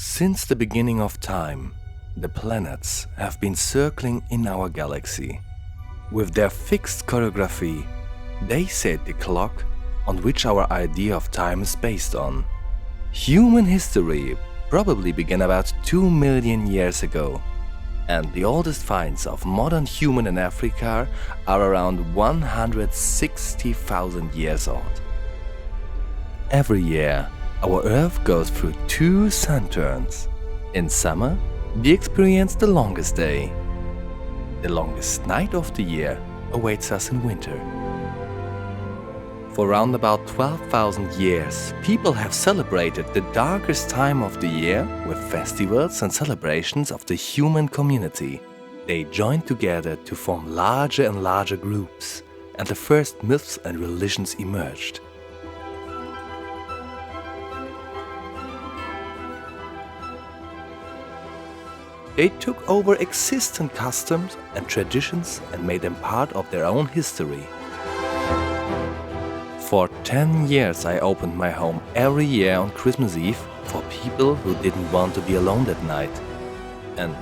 Since the beginning of time, the planets have been circling in our galaxy. With their fixed choreography, they set the clock on which our idea of time is based on. Human history probably began about 2 million years ago, and the oldest finds of modern human in Africa are around 160,000 years old. Every year, our Earth goes through 2 sun turns. In summer, we experience the longest day. The longest night of the year awaits us in winter. For around about 12,000 years, people have celebrated the darkest time of the year with festivals and celebrations of the human community. They joined together to form larger and larger groups, and the first myths and religions emerged. They took over existing customs and traditions and made them part of their own history. For 10 years I opened my home every year on Christmas Eve for people who didn't want to be alone that night. And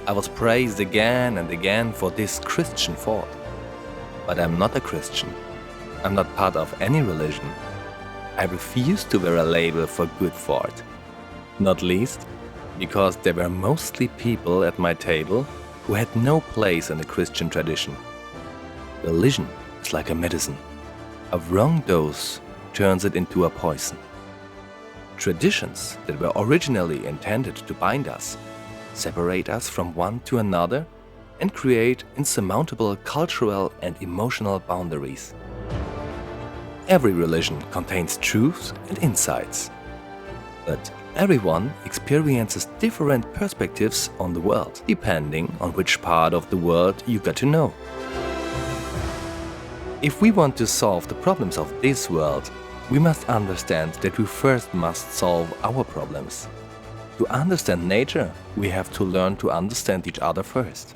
I was praised again and again for this Christian thought. But I'm not a Christian. I'm not part of any religion. I refuse to wear a label for good thought. Not least because there were mostly people at my table who had no place in the Christian tradition. Religion is like a medicine. A wrong dose turns it into a poison. Traditions that were originally intended to bind us separate us from one to another and create insurmountable cultural and emotional boundaries. Every religion contains truths and insights, but everyone experiences different perspectives on the world, depending on which part of the world you get to know. If we want to solve the problems of this world, we must understand that we first must solve our problems. To understand nature, we have to learn to understand each other first.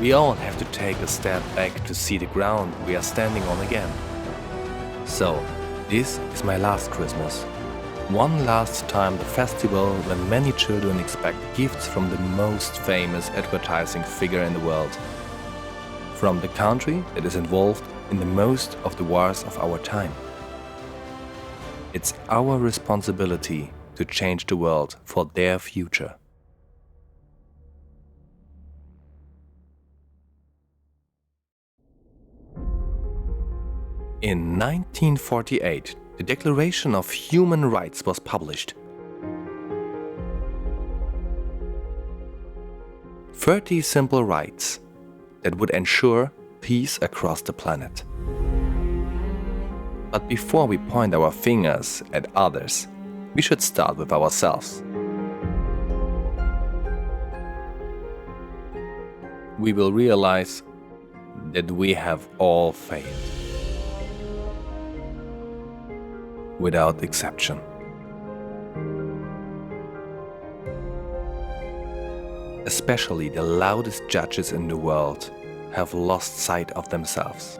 We all have to take a step back to see the ground we are standing on again. So, this is my last Christmas. One last time the festival when many children expect gifts from the most famous advertising figure in the world. From the country that is involved in the most of the wars of our time. It's our responsibility to change the world for their future. In 1948, the Declaration of Human Rights was published. 30 simple rights that would ensure peace across the planet. But before we point our fingers at others, we should start with ourselves. We will realize that we have all failed. Without exception. Especially the loudest judges in the world have lost sight of themselves.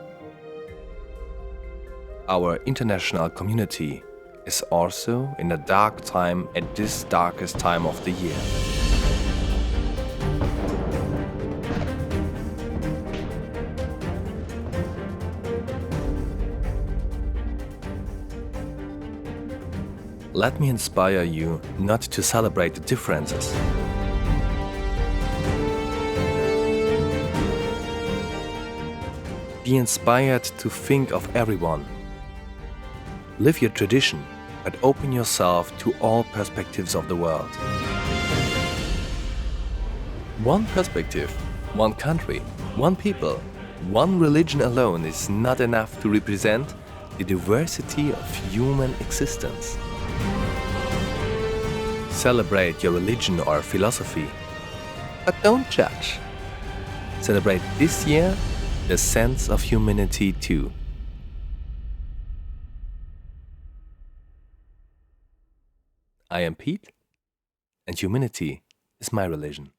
Our international community is also in a dark time at this darkest time of the year. Let me inspire you not to celebrate the differences. Be inspired to think of everyone. Live your tradition, but open yourself to all perspectives of the world. One perspective, one country, one people, one religion alone is not enough to represent the diversity of human existence. Celebrate your religion or philosophy, but don't judge. Celebrate this year the sense of humanity too. I am Pete, and humanity is my religion.